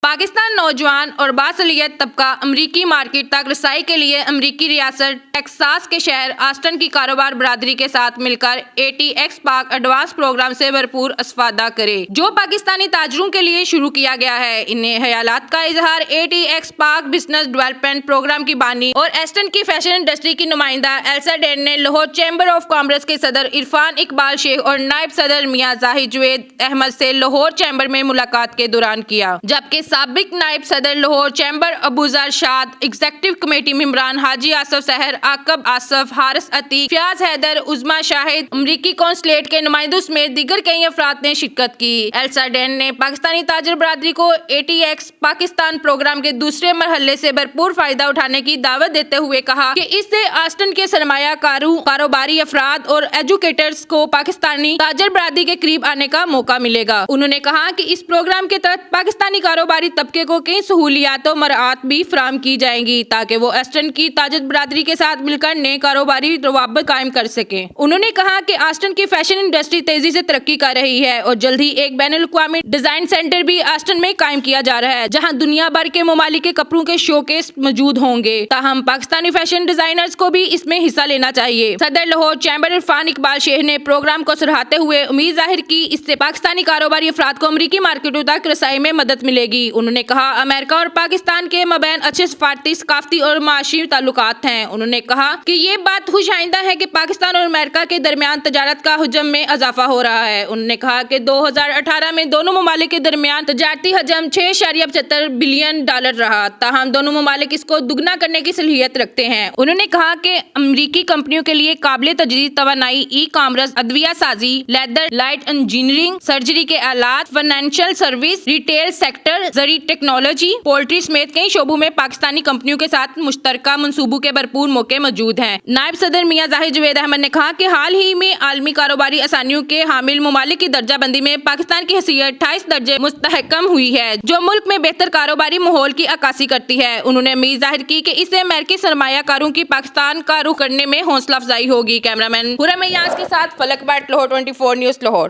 پاکستان نوجوان اور باصلاحیت طبقہ امریکی مارکیٹ تک رسائی کے لیے امریکی ریاست ٹیکساس کے شہر آسٹن کی کاروبار برادری کے ساتھ مل کر ATX پاک ایڈوانس پروگرام سے بھرپور استفادہ کرے، جو پاکستانی تاجروں کے لیے شروع کیا گیا ہے۔ ان خیالات کا اظہار ATX پاک بزنس ڈیولپمنٹ پروگرام کی بانی اور آسٹن کی فیشن انڈسٹری کی نمائندہ ایلسا ڈین نے لاہور چیمبر آف کامرس کے صدر عرفان اقبال شیخ اور نائب صدر میاں زاہد جوید احمد سے لاہور چیمبر میں ملاقات کے دوران کیا، جبکہ سابق نائب صدر لاہور چیمبر ابوذر شاد، ایگزیکٹو کمیٹی ممبران حاجی آصف سحر، عاقب آصف، حارث عتیق، فیاض حیدر، عظمیٰ شاہد، امریکی قونصلیٹ کے نمائندوں سمیت دیگر کئی افراد نے شرکت کی۔ ایلسا ڈین نے پاکستانی تاجر برادری کو ATX پاکستان پروگرام کے دوسرے مرحلے سے بھرپور فائدہ اٹھانے کی دعوت دیتے ہوئے کہا کہ اس سے آسٹن کے سرمایہ کاروں، کاروباری افراد اور ایجوکیٹرز کو پاکستانی تاجر برادری کے قریب آنے کا موقع ملے گا۔ انہوں نے کہا کہ اس پروگرام کے تحت پاکستانی کاروباری طبقے کو کئی سہولیات و مراعات بھی فراہم کی جائیں گی تاکہ وہ آسٹن کی تاجر برادری کے ساتھ مل کر نئے کاروباری روابط قائم کر سکیں۔ انہوں نے کہا کہ آسٹن کی فیشن انڈسٹری تیزی سے ترقی کر رہی ہے اور جلد ہی ایک بین الاقوامی ڈیزائن سینٹر بھی آسٹن میں قائم کیا جا رہا ہے، جہاں دنیا بھر کے ممالک کے کپڑوں کے شوکیس موجود ہوں گے۔ تاہم پاکستانی فیشن ڈیزائنرز کو بھی اس میں حصہ لینا چاہیے۔ صدر لاہور چیمبر عرفان اقبال شیخ نے پروگرام کو سراہتے ہوئے امید ظاہر کی اس سے پاکستانی کاروباری افراد کو امریکی مارکیٹوں تک رسائی میں مدد ملے گی۔ انہوں نے کہا امریکہ اور پاکستان کے مابین اچھے سفارتی، ثقافتی اور معاشی تعلقات ہیں۔ انہوں نے کہا کہ یہ بات خوش آئندہ ہے کہ پاکستان اور امریکہ کے درمیان تجارت کا حجم میں اضافہ ہو رہا ہے۔ انہوں نے کہا کہ 2018 میں دونوں ممالک کے درمیان تجارتی حجم $6.75 بلین رہا، تاہم دونوں ممالک اس کو دگنا کرنے کی صلاحیت رکھتے ہیں۔ انہوں نے کہا کہ امریکی کمپنیوں کے لیے قابل تجدید توانائی، ای کامرس، ادویہ سازی، لیدر، لائٹ انجینئرنگ، سرجری کے آلات، فائنینشل سروس، ریٹیل سیکٹر، زرعی ٹیکنالوجی، پولٹری سمیت کئی شعبوں میں پاکستانی کمپنیوں کے ساتھ مشترکہ منصوبوں کے بھرپور موقع موجود ہیں۔ نائب صدر میاں زاہد جوید احمد نے کہا کہ حال ہی میں عالمی کاروباری آسانیوں کے حامل ممالک کی درجہ بندی میں پاکستان کی حیثیت 28 درجے مستحکم ہوئی ہے، جو ملک میں بہتر کاروباری ماحول کی عکاسی کرتی ہے۔ انہوں نے امید ظاہر کی کہ اس سے امریکی سرمایہ کاروں کی پاکستان کا رخ کرنے میں حوصلہ افزائی ہوگی۔ کیمرہ مین خرم ایاز کے ساتھ فلک بٹ، لاہور 24 نیوز لاہور۔